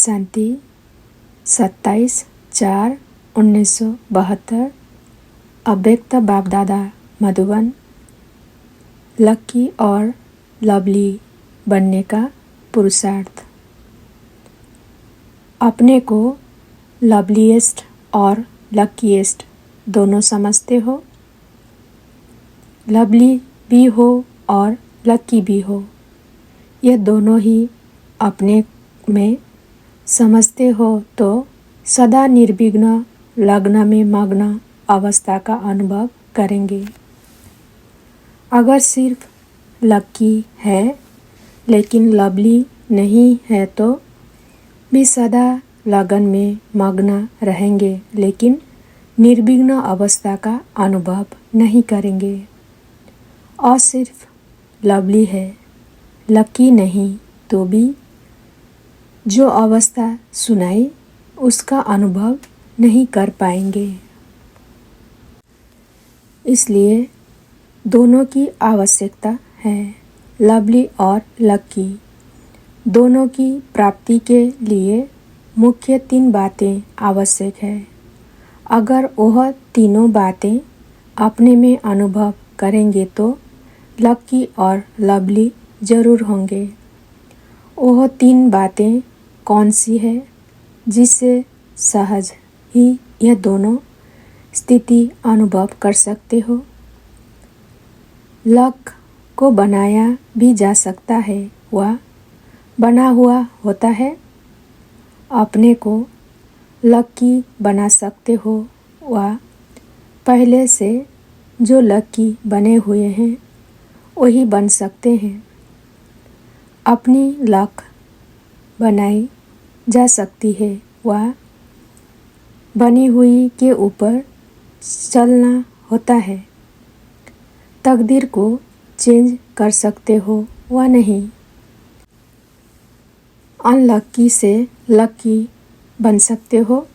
शांति 27/4/1972 अव्यक्त बाप दादा मधुबन। लकी और लवली बनने का पुरुषार्थ। अपने को लवलीएस्ट और लकीएस्ट दोनों समझते हो। लवली भी हो और लकी भी हो, ये दोनों ही अपने में समझते हो तो सदा निर्विघ्न लग्न में मग्न अवस्था का अनुभव करेंगे। अगर सिर्फ लकी है लेकिन लवली नहीं है तो भी सदा लगन में मग्न रहेंगे लेकिन निर्विघ्न अवस्था का अनुभव नहीं करेंगे। और सिर्फ लवली है, लकी नहीं तो भी जो अवस्था सुनाई उसका अनुभव नहीं कर पाएंगे। इसलिए दोनों की आवश्यकता है। लवली और लकी दोनों की प्राप्ति के लिए मुख्य 3 बातें आवश्यक है। अगर वह तीनों बातें अपने में अनुभव करेंगे तो लकी और लवली जरूर होंगे। वह 3 बातें कौन सी है जिससे सहज ही यह दोनों स्थिति अनुभव कर सकते हो। लक को बनाया भी जा सकता है, वह बना हुआ होता है। अपने को लकी बना सकते हो, वह पहले से जो लकी बने हुए हैं वही बन सकते हैं। अपनी लक बनाई जा सकती है, वह बनी हुई के ऊपर चलना होता है। तकदीर को चेंज कर सकते हो, वह नहीं। अनलकी से लकी बन सकते हो।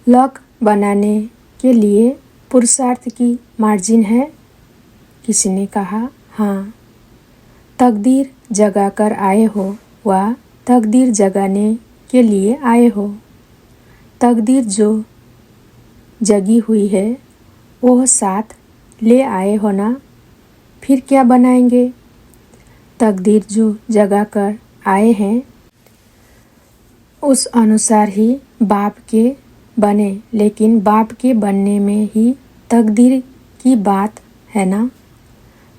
लक बनाने के लिए पुरुषार्थ की मार्जिन है। किसी ने कहा हाँ, तकदीर जगा कर आए हो, वह तकदीर जगाने के लिए आए हो। तकदीर जो जगी हुई है वह साथ ले आए हो ना, फिर क्या बनाएंगे। तकदीर जो जगा कर आए हैं उस अनुसार ही बाप के बने, लेकिन बाप के बनने में ही तकदीर की बात है ना।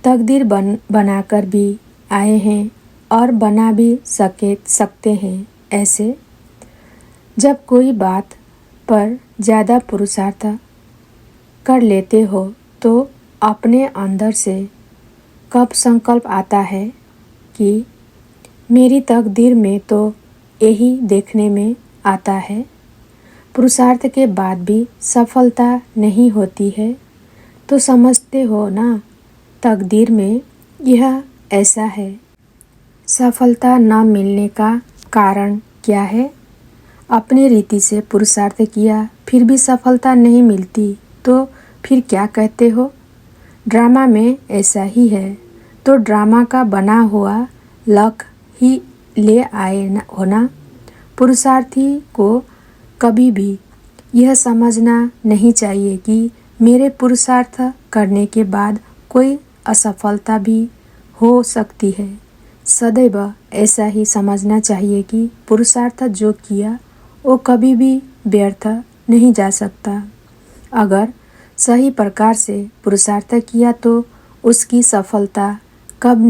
तकदीर बनाकर भी आए हैं और बना भी सकते हैं। ऐसे जब कोई बात पर ज़्यादा पुरुषार्थ कर लेते हो तो अपने अंदर से कब संकल्प आता है कि मेरी तकदीर में तो यही देखने में आता है। पुरुषार्थ के बाद भी सफलता नहीं होती है तो समझते हो ना तकदीर में यह ऐसा है। सफलता न मिलने का कारण क्या है। अपनी रीति से पुरुषार्थ किया फिर भी सफलता नहीं मिलती तो फिर क्या कहते हो। ड्रामा में ऐसा ही है तो ड्रामा का बना हुआ लक ही ले आए होना। पुरुषार्थी को कभी भी यह समझना नहीं चाहिए कि मेरे पुरुषार्थ करने के बाद कोई असफलता भी हो सकती है। सदैव ऐसा ही समझना चाहिए कि पुरुषार्थ जो किया वो कभी भी व्यर्थ नहीं जा सकता। अगर सही प्रकार से पुरुषार्थ किया तो उसकी सफलता अब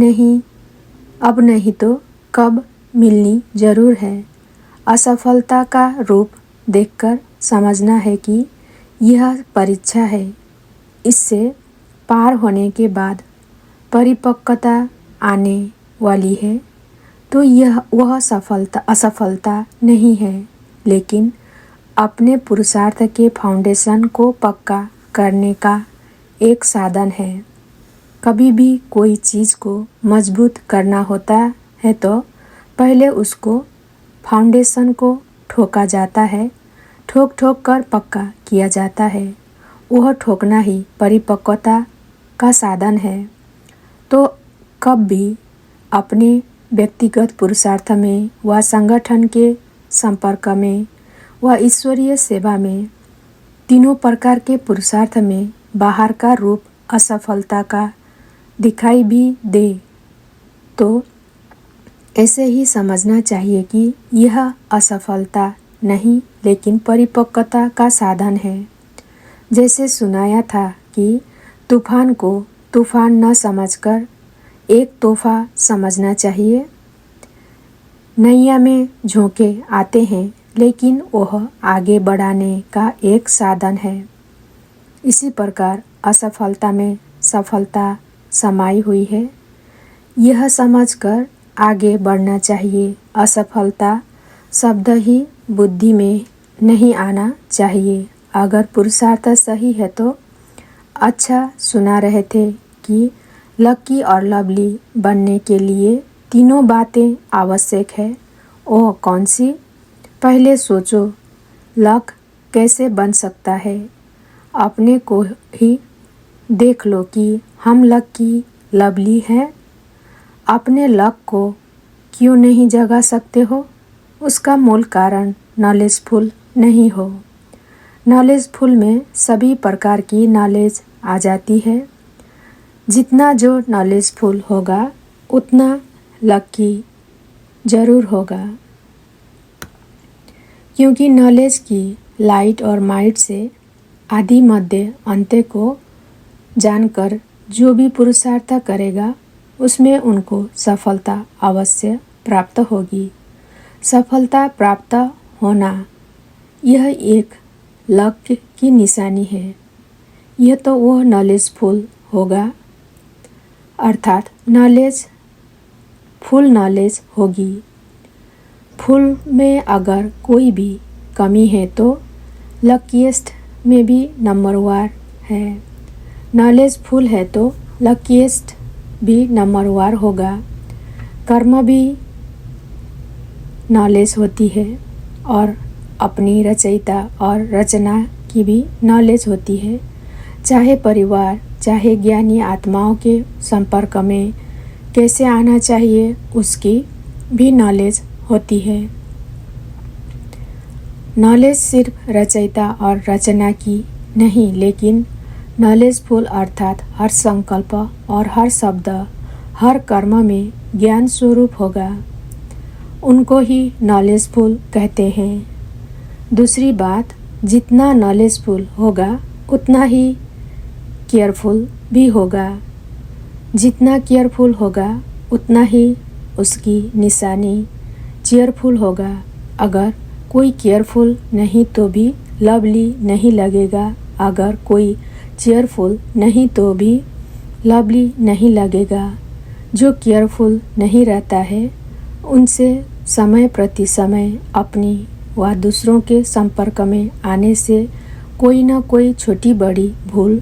नहीं तो कब मिलनी जरूर है। असफलता का रूप देखकर समझना है कि यह परीक्षा है। इससे पार होने के बाद परिपक्वता आने वाली है तो वह असफलता नहीं है, लेकिन अपने पुरुषार्थ के फाउंडेशन को पक्का करने का एक साधन है। कभी भी कोई चीज़ को मजबूत करना होता है तो पहले उसको फाउंडेशन को ठोका जाता है, ठोक कर पक्का किया जाता है। वह ठोकना ही परिपक्वता का साधन है। तो कब भी अपने व्यक्तिगत पुरुषार्थ में व संगठन के संपर्क में व ईश्वरीय सेवा में, तीनों प्रकार के पुरुषार्थ में बाहर का रूप असफलता का दिखाई भी दे तो ऐसे ही समझना चाहिए कि यह असफलता नहीं लेकिन परिपक्वता का साधन है। जैसे सुनाया था कि तूफान को तूफान न समझकर एक तोहफा समझना चाहिए। नैया में झोंके आते हैं लेकिन वह आगे बढ़ाने का एक साधन है। इसी प्रकार असफलता में सफलता समाई हुई है, यह समझकर आगे बढ़ना चाहिए। असफलता शब्द ही बुद्धि में नहीं आना चाहिए। अगर पुरुषार्थ सही है तो अच्छा सुना रहे थे कि लकी और लवली बनने के लिए तीनों बातें आवश्यक है। वह कौन सी? पहले सोचो, लक कैसे बन सकता है? अपने को ही देख लो कि हम लकी लवली हैं। अपने लक को क्यों नहीं जगा सकते हो? उसका मूल कारण नॉलेजफुल नहीं हो। नॉलेजफुल में सभी प्रकार की नॉलेज आ जाती है। जितना जो नॉलेजफुल होगा उतना लकी जरूर होगा, क्योंकि नॉलेज की लाइट और माइट से आदि मध्य अंत्य को जानकर जो भी पुरुषार्थ करेगा उसमें उनको सफलता अवश्य प्राप्त होगी। सफलता प्राप्त होना यह एक लक की निशानी है। यह तो वह नॉलेजफुल होगा, अर्थात नॉलेज फुल नॉलेज होगी। फुल में अगर कोई भी कमी है तो लकीएस्ट में भी नंबरवार है। नॉलेज फुल है तो लकीएस्ट भी नंबरवार होगा। कर्म भी नॉलेज होती है और अपनी रचयिता और रचना की भी नॉलेज होती है। चाहे परिवार, चाहे ज्ञानी आत्माओं के संपर्क में कैसे आना चाहिए उसकी भी नॉलेज होती है। नॉलेज सिर्फ रचयिता और रचना की नहीं, लेकिन नॉलेजफुल अर्थात हर संकल्प और हर शब्द, हर कर्म में ज्ञान स्वरूप होगा। उनको ही नॉलेजफुल कहते हैं। दूसरी बात, जितना नॉलेजफुल होगा उतना ही केयरफुल भी होगा। जितना केयरफुल होगा उतना ही उसकी निशानी चेयरफुल होगा। अगर कोई केयरफुल नहीं तो भी लवली नहीं लगेगा। अगर कोई चेयरफुल नहीं तो भी लवली नहीं लगेगा। जो केयरफुल नहीं रहता है उनसे समय प्रति समय अपनी व दूसरों के संपर्क में आने से कोई न कोई छोटी बड़ी भूल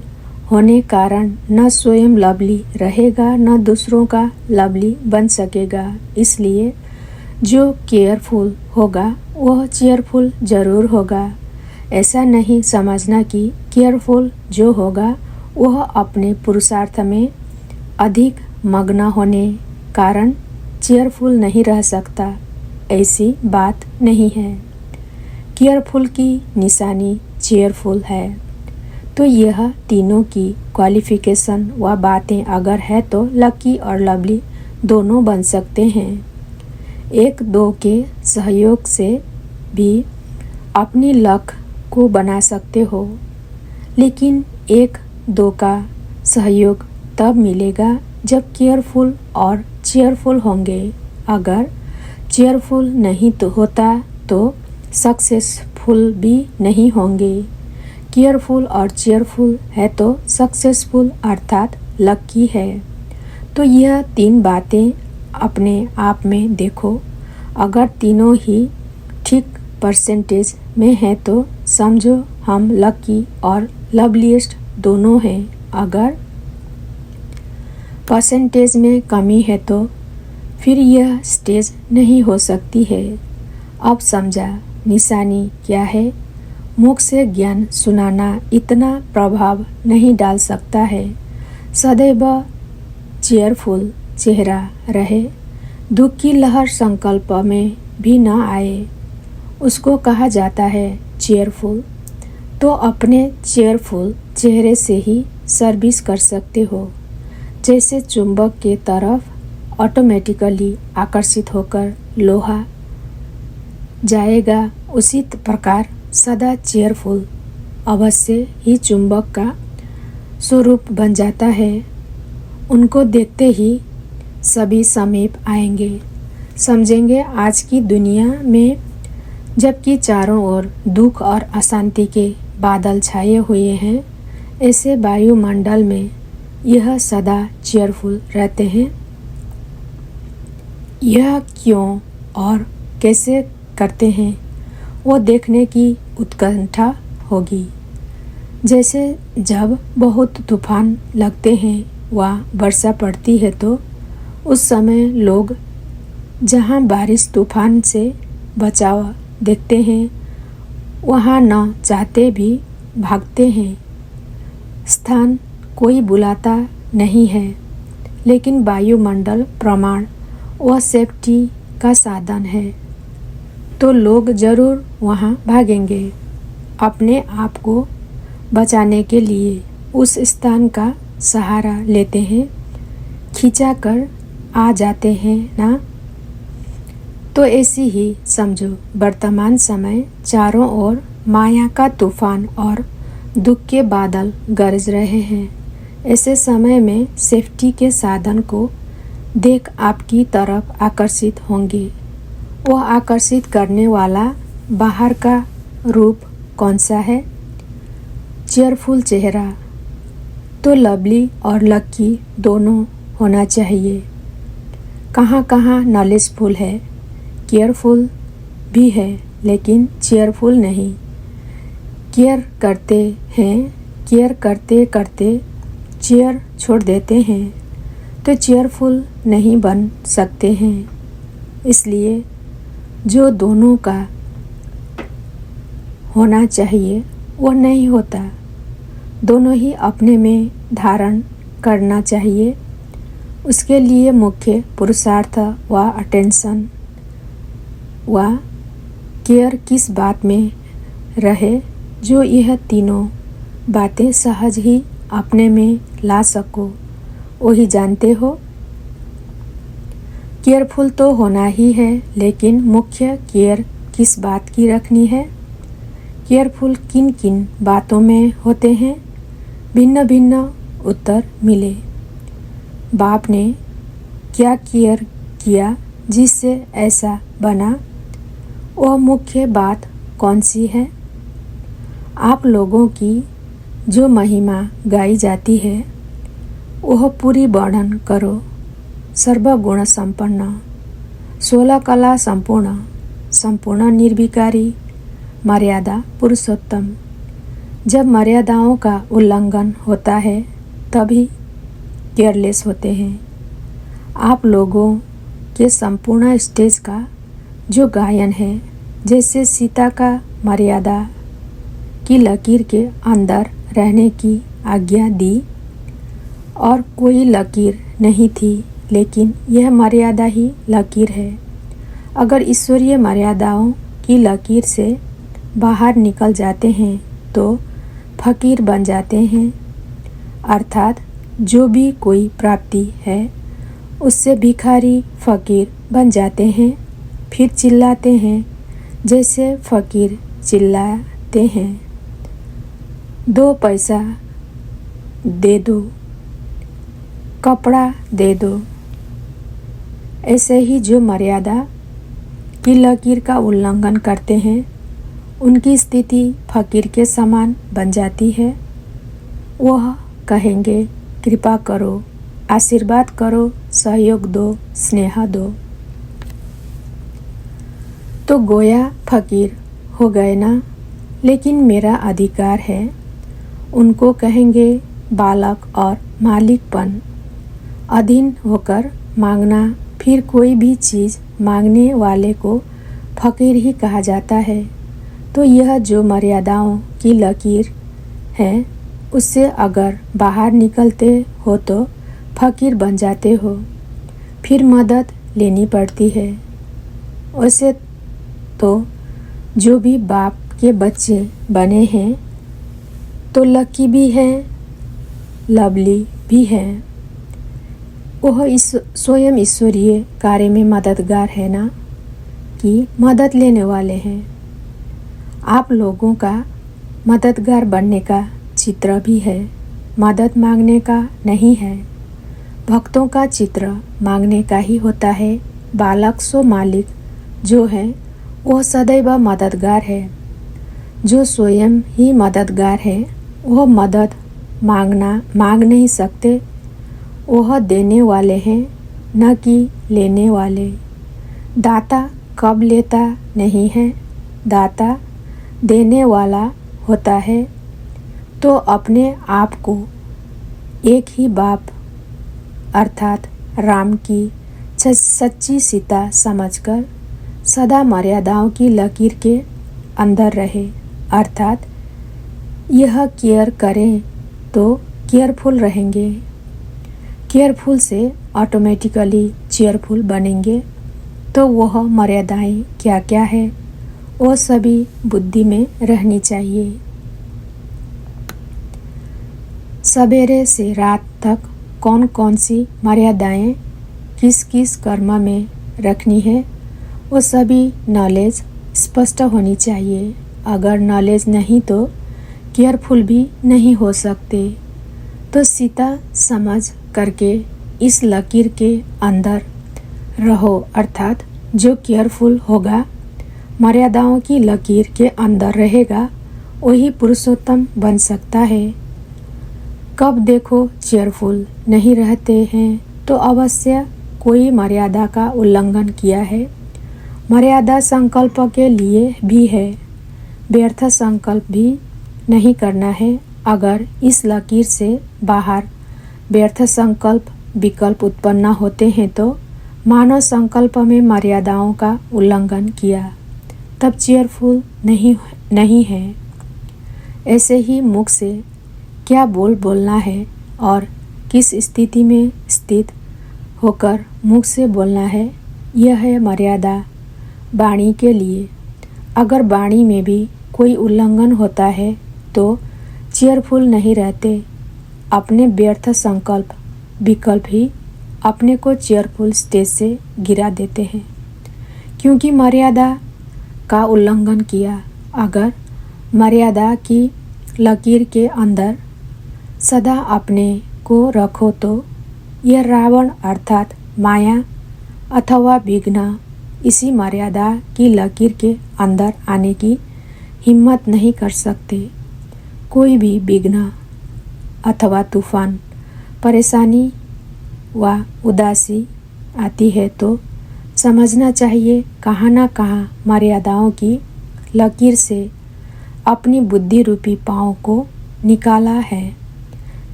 होने कारण न स्वयं लवली रहेगा न दूसरों का लवली बन सकेगा। इसलिए जो केयरफुल होगा वह चेयरफुल जरूर होगा। ऐसा नहीं समझना कि केयरफुल जो होगा वह अपने पुरुषार्थ में अधिक मग्न होने कारण चेयरफुल नहीं रह सकता। ऐसी बात नहीं है। केयरफुल की निशानी चेयरफुल है। तो यह तीनों की क्वालिफिकेशन व बातें अगर है तो लकी और लवली दोनों बन सकते हैं। एक दो के सहयोग से भी अपनी लक को बना सकते हो, लेकिन एक दो का सहयोग तब मिलेगा जब केयरफुल और चेयरफुल होंगे। अगर चेयरफुल नहीं तो होता तो सक्सेसफुल भी नहीं होंगे। केयरफुल और चेयरफुल है तो सक्सेसफुल अर्थात लकी है। तो यह तीन बातें अपने आप में देखो। अगर तीनों ही ठीक परसेंटेज में है तो समझो हम लकी और लवलीएस्ट दोनों हैं। अगर परसेंटेज में कमी है तो फिर यह स्टेज नहीं हो सकती है। अब समझा निशानी क्या है। मुख से ज्ञान सुनाना इतना प्रभाव नहीं डाल सकता है। सदैव चेयरफुल चेहरा रहे, दुख की लहर संकल्प में भी न आए। उसको कहा जाता है चेयरफुल। तो अपने चेयरफुल चेहरे से ही सर्विस कर सकते हो। जैसे चुंबक के तरफ ऑटोमेटिकली आकर्षित होकर लोहा जाएगा, उसी प्रकार सदा चेयरफुल अवश्य ही चुंबक का स्वरूप बन जाता है। उनको देखते ही सभी समीप आएंगे, समझेंगे आज की दुनिया में जबकि चारों ओर दुख और अशांति के बादल छाए हुए हैं, ऐसे वायुमंडल में यह सदा चेयरफुल रहते हैं। यह क्यों और कैसे करते हैं वो देखने की उत्कंठा होगी। जैसे जब बहुत तूफान लगते हैं व वर्षा पड़ती है तो उस समय लोग जहाँ बारिश तूफान से बचाव देखते हैं वहाँ न चाहते भी भागते हैं। स्थान कोई बुलाता नहीं है, लेकिन वायुमंडल प्रमाण वह सेफ्टी का साधन है, तो लोग जरूर वहाँ भागेंगे। अपने आप को बचाने के लिए उस स्थान का सहारा लेते हैं, खिंचा कर आ जाते हैं ना। तो ऐसी ही समझो, वर्तमान समय चारों ओर माया का तूफान और दुख के बादल गरज रहे हैं। ऐसे समय में सेफ्टी के साधन को देख आपकी तरफ आकर्षित होंगे। वह आकर्षित करने वाला बाहर का रूप कौन सा है? चेयरफुल चेहरा। तो लवली और लकी दोनों होना चाहिए। कहाँ कहाँ नॉलेजफुल है, केयरफुल भी है, लेकिन चेयरफुल नहीं। केयर करते हैं, केयर करते करते चेयर छोड़ देते हैं, तो चेयरफुल नहीं बन सकते हैं। इसलिए जो दोनों का होना चाहिए वो नहीं होता। दोनों ही अपने में धारण करना चाहिए। उसके लिए मुख्य पुरुषार्थ व अटेंशन व केयर किस बात में रहे, जो यह तीनों बातें सहज ही अपने में ला सको, वही जानते हो। केयरफुल तो होना ही है, लेकिन मुख्य केयर किस बात की रखनी है? केयरफुल किन किन बातों में होते हैं? भिन्न भिन्न उत्तर मिले। बाप ने क्या केयर किया जिससे ऐसा बना? वह मुख्य बात कौन सी है? आप लोगों की जो महिमा गाई जाती है वह पूरी वर्णन करो। सर्वगुण संपन्न, 16 कला संपूर्ण, संपूर्ण निर्विकारी, मर्यादा पुरुषोत्तम। जब मर्यादाओं का उल्लंघन होता है तभी केयरलेस होते हैं। आप लोगों के संपूर्ण स्टेज का जो गायन है, जैसे सीता का मर्यादा की लकीर के अंदर रहने की आज्ञा दी और कोई लकीर नहीं थी, लेकिन यह मर्यादा ही लकीर है। अगर ईश्वरीय मर्यादाओं की लकीर से बाहर निकल जाते हैं तो फकीर बन जाते हैं। अर्थात जो भी कोई प्राप्ति है उससे भिखारी फकीर बन जाते हैं। फिर चिल्लाते हैं जैसे फकीर चिल्लाते हैं, 2 पैसा दे दो, कपड़ा दे दो। ऐसे ही जो मर्यादा की लकीर का उल्लंघन करते हैं उनकी स्थिति फकीर के समान बन जाती है। वह कहेंगे कृपा करो, आशीर्वाद करो, सहयोग दो, स्नेह दो। तो गोया फकीर हो गए ना, लेकिन मेरा अधिकार है। उनको कहेंगे बालक और मालिकपन। अधीन होकर मांगना, फिर कोई भी चीज़ मांगने वाले को फकीर ही कहा जाता है। तो यह जो मर्यादाओं की लकीर है उससे अगर बाहर निकलते हो तो फकीर बन जाते हो, फिर मदद लेनी पड़ती है। वैसे तो जो भी बाप के बच्चे बने हैं तो लकी भी हैं, लवली भी हैं। वह स्वयं ईश्वरीय कार्य में मददगार है ना कि मदद लेने वाले हैं। आप लोगों का मददगार बनने का चित्र भी है, मदद मांगने का नहीं है। भक्तों का चित्र मांगने का ही होता है। बालक सो मालिक जो है वह सदैव मददगार है। जो स्वयं ही मददगार है वह मदद मांग नहीं सकते। वह देने वाले हैं न कि लेने वाले। दाता कब लेता नहीं है, दाता देने वाला होता है। तो अपने आप को एक ही बाप अर्थात राम की सच्ची सीता समझकर सदा मर्यादाओं की लकीर के अंदर रहे। अर्थात यह केयर करें तो केयरफुल रहेंगे। केयरफुल से ऑटोमेटिकली चेयरफुल बनेंगे। तो वह मर्यादाएं क्या क्या है वो सभी बुद्धि में रहनी चाहिए। सवेरे से रात तक कौन कौन सी मर्यादाएं किस किस कर्म में रखनी है वो सभी नॉलेज स्पष्ट होनी चाहिए। अगर नॉलेज नहीं तो केयरफुल भी नहीं हो सकते। तो सीता समझ करके इस लकीर के अंदर रहो। अर्थात जो केयरफुल होगा, मर्यादाओं की लकीर के अंदर रहेगा, वही पुरुषोत्तम बन सकता है। कब देखो चेयरफुल नहीं रहते हैं तो अवश्य कोई मर्यादा का उल्लंघन किया है। मर्यादा संकल्प के लिए भी है, व्यर्थ संकल्प भी नहीं करना है। अगर इस लकीर से बाहर व्यर्थ संकल्प विकल्प उत्पन्न होते हैं तो मानव संकल्प में मर्यादाओं का उल्लंघन किया, तब चेयरफुल नहीं है। ऐसे ही मुख से क्या बोलना है और किस स्थिति में स्थित होकर मुख से बोलना है, यह है मर्यादा वाणी के लिए। अगर वाणी में भी कोई उल्लंघन होता है तो चेयरफुल नहीं रहते। अपने व्यर्थ संकल्प विकल्प ही अपने को चेयरफुल स्टेज से गिरा देते हैं, क्योंकि मर्यादा का उल्लंघन किया। अगर मर्यादा की लकीर के अंदर सदा अपने को रखो तो यह रावण अर्थात माया अथवा विघ्न इसी मर्यादा की लकीर के अंदर आने की हिम्मत नहीं कर सकते। कोई भी विघ्न अथवा तूफान, परेशानी व उदासी आती है तो समझना चाहिए कहाँ न कहाँ मर्यादाओं की लकीर से अपनी बुद्धि रूपी पाँव को निकाला है।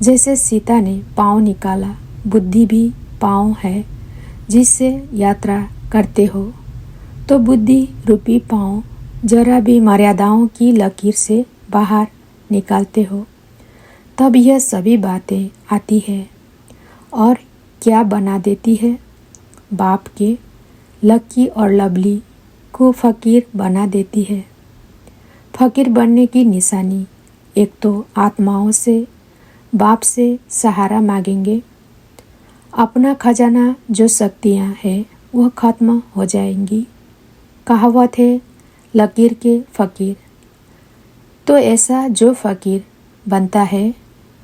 जैसे सीता ने पाँव निकाला, बुद्धि भी पाँव है जिससे यात्रा करते हो। तो बुद्धि रूपी पाँव जरा भी मर्यादाओं की लकीर से बाहर निकालते हो, तब यह सभी बातें आती है और क्या बना देती है, बाप के लकी और लवली को फकीर बना देती है। फकीर बनने की निशानी एक तो आत्माओं से बाप से सहारा मांगेंगे। अपना खजाना जो शक्तियाँ हैं वह खत्म हो जाएंगी। कहावत है लकीर के फकीर। तो ऐसा जो फकीर बनता है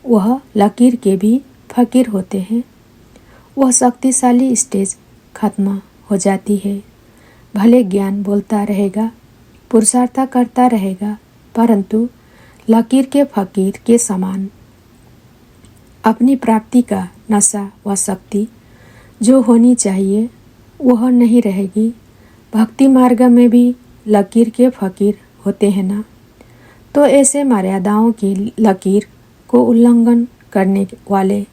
वह लकीर के भी फकीर होते हैं। वह शक्तिशाली स्टेज खत्म हो जाती है। भले ज्ञान बोलता रहेगा, पुरुषार्थ करता रहेगा, परंतु लकीर के फकीर के समान अपनी प्राप्ति का नशा व शक्ति जो होनी चाहिए वह नहीं रहेगी। भक्ति मार्ग में भी लकीर के फकीर होते हैं ना। तो ऐसे मर्यादाओं की लकीर को उल्लंघन करने वाले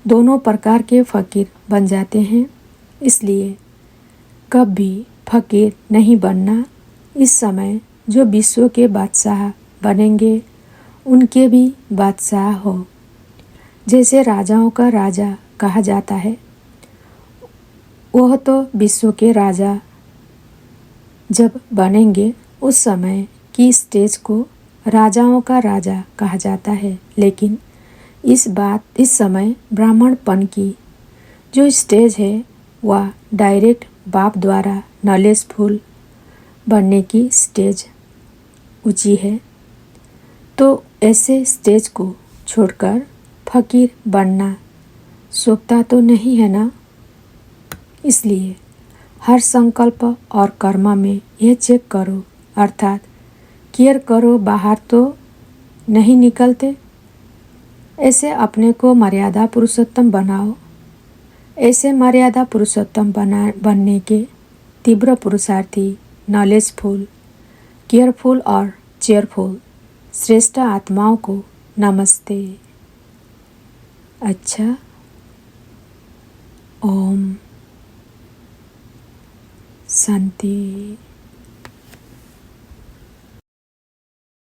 दोनों प्रकार के फकीर बन जाते हैं। इसलिए कभी फकीर नहीं बनना। इस समय जो विश्व के बादशाह बनेंगे उनके भी बादशाह हो। जैसे राजाओं का राजा कहा जाता है, वह तो विश्व के राजा जब बनेंगे उस समय की स्टेज को राजाओं का राजा कहा जाता है, लेकिन इस समय ब्राह्मणपन की जो स्टेज है वह डायरेक्ट बाप द्वारा नॉलेजफुल बनने की स्टेज ऊंची है। तो ऐसे स्टेज को छोड़कर फकीर बनना सोचता तो नहीं है ना। इसलिए हर संकल्प और कर्म में यह चेक करो, अर्थात केयर करो, बाहर तो नहीं निकलते। ऐसे अपने को मर्यादा पुरुषोत्तम बनाओ। ऐसे मर्यादा पुरुषोत्तम बनने के तीव्र पुरुषार्थी, नॉलेजफुल, केयरफुल और चेयरफुल श्रेष्ठ आत्माओं को नमस्ते। अच्छा, ओम शांति।